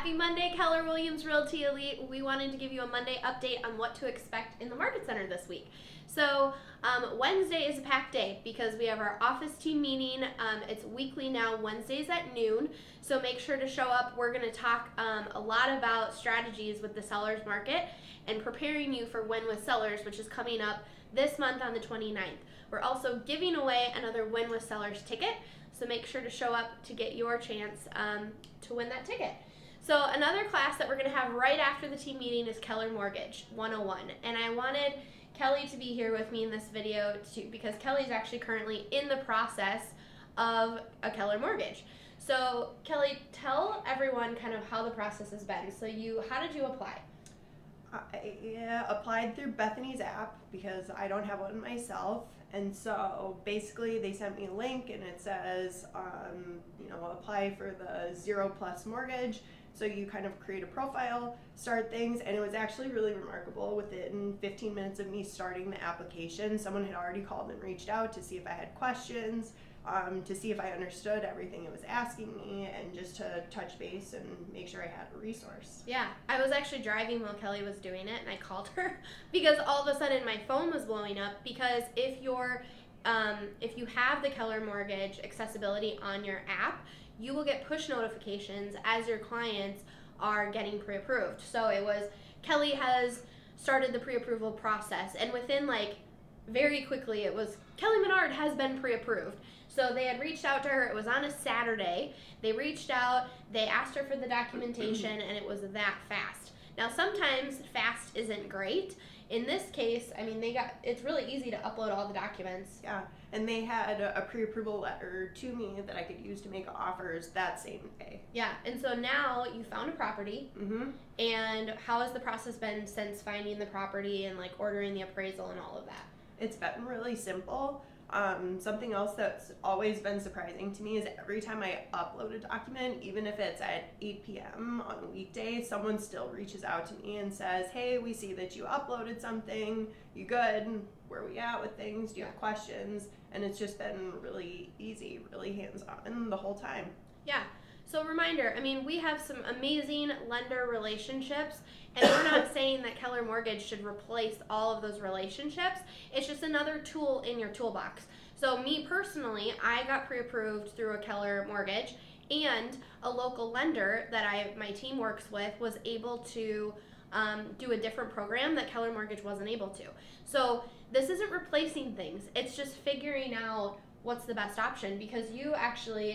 Happy Monday, Keller Williams Realty Elite. We wanted to give you a Monday update on what to expect in the Market Center this week. So Wednesday is a packed day because we have our office team meeting. It's weekly now, Wednesdays at noon. So make sure to show up. We're going to talk a lot about strategies with the seller's market and preparing you for Win with Sellers, which is coming up this month on the 29th. We're also giving away another Win with Sellers ticket. So make sure to show up to get your chance to win that ticket. So another class that we're going to have right after the team meeting is Keller Mortgage 101. And I wanted Kelly to be here with me in this video too, because Kelly's actually currently in the process of a Keller mortgage. So Kelly, tell everyone kind of how the process has been. So how did you apply? I applied through Bethany's app because I don't have one myself. And so basically they sent me a link and it says, apply for the 0+ mortgage. So you kind of create a profile, start things, and it was actually really remarkable. Within 15 minutes of me starting the application, someone had already called and reached out to see if I had questions, to see if I understood everything it was asking me, and just to touch base and make sure I had a resource. Yeah, I was actually driving while Kelly was doing it, and I called her because all of a sudden my phone was blowing up. Because if you have the Keller Mortgage accessibility on your app, you will get push notifications as your clients are getting pre-approved. So it was, Kelly has started the pre-approval process, and within very quickly it was, Kelly Menard has been pre-approved. So they had reached out to her. It was on a Saturday. They reached out, they asked her for the documentation, and it was that fast. Now sometimes fast isn't great. In this case, it's really easy to upload all the documents. Yeah, and they had a pre-approval letter to me that I could use to make offers that same day. Yeah, and so now you found a property. Mm-hmm. And how has the process been since finding the property and ordering the appraisal and all of that? It's been really simple. Something else that's always been surprising to me is every time I upload a document, even if it's at 8 p.m. on a weekday, someone still reaches out to me and says, hey, we see that you uploaded something. You good? Where are we at with things? Do you have questions? And it's just been really easy, really hands-on the whole time. Yeah. So reminder, we have some amazing lender relationships, and we're not saying that Keller Mortgage should replace all of those relationships. It's just another tool in your toolbox. So me personally, I got pre-approved through a Keller Mortgage, and a local lender that my team works with was able to do a different program that Keller Mortgage wasn't able to. So this isn't replacing things. It's just figuring out what's the best option, because you actually,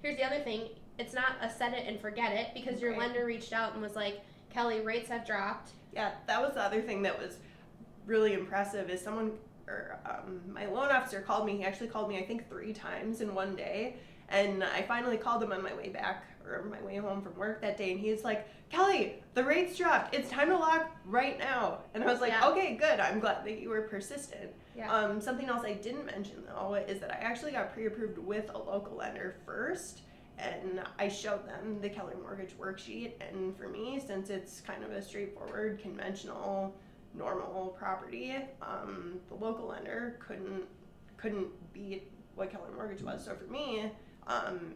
here's the other thing. It's not a set it and forget it, because your lender reached out and was like, Kelly, rates have dropped. Yeah, that was the other thing that was really impressive is my loan officer called me. He actually called me, I think, 3 times in one day. And I finally called him on my way back or my way home from work that day. And he's like, Kelly, the rates dropped. It's time to lock right now. And I was like, okay, good. I'm glad that you were persistent. Yeah. Something else I didn't mention, though, is that I actually got pre-approved with a local lender first. And I showed them the Keller Mortgage worksheet, and for me, since it's kind of a straightforward, conventional, normal property, the local lender couldn't beat what Keller Mortgage was. So for me,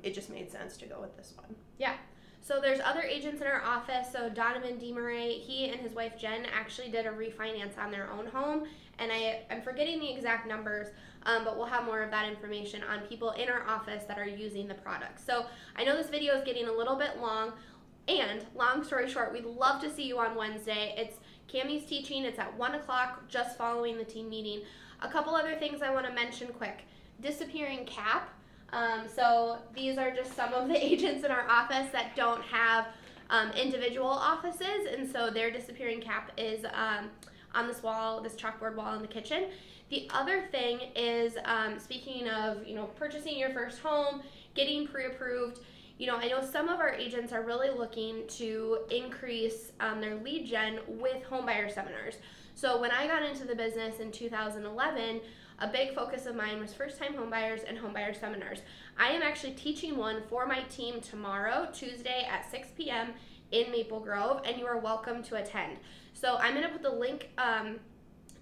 it just made sense to go with this one. Yeah. So there's other agents in our office. So Donovan DeMarais, he and his wife Jen actually did a refinance on their own home, and I'm forgetting the exact numbers, but we'll have more of that information on people in our office that are using the product. So I know this video is getting a little bit long, and long story short, we'd love to see you on Wednesday. It's Cammie's teaching. It's at 1 o'clock, just following the team meeting. A couple other things I want to mention quick. Disappearing cap. So these are just some of the agents in our office that don't have individual offices, and so their disappearing cap is on this wall, this chalkboard wall in the kitchen. The other thing is, speaking of, purchasing your first home, getting pre-approved, I know some of our agents are really looking to increase their lead gen with homebuyer seminars. So when I got into the business in 2011, a big focus of mine was first-time homebuyers and homebuyer seminars. I am actually teaching one for my team tomorrow, Tuesday at 6 p.m. in Maple Grove, and you are welcome to attend. So I'm going to put the link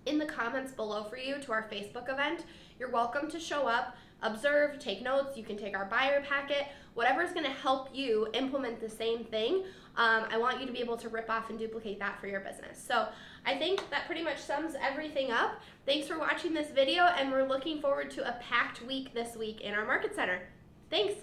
in the comments below for you to our Facebook event. You're welcome to show up, observe, take notes. You can take our buyer packet. whatever's going to help you implement the same thing. I want you to be able to rip off and duplicate that for your business. So I think that pretty much sums everything up. Thanks for watching this video, and we're looking forward to a packed week this week in our market center. Thanks.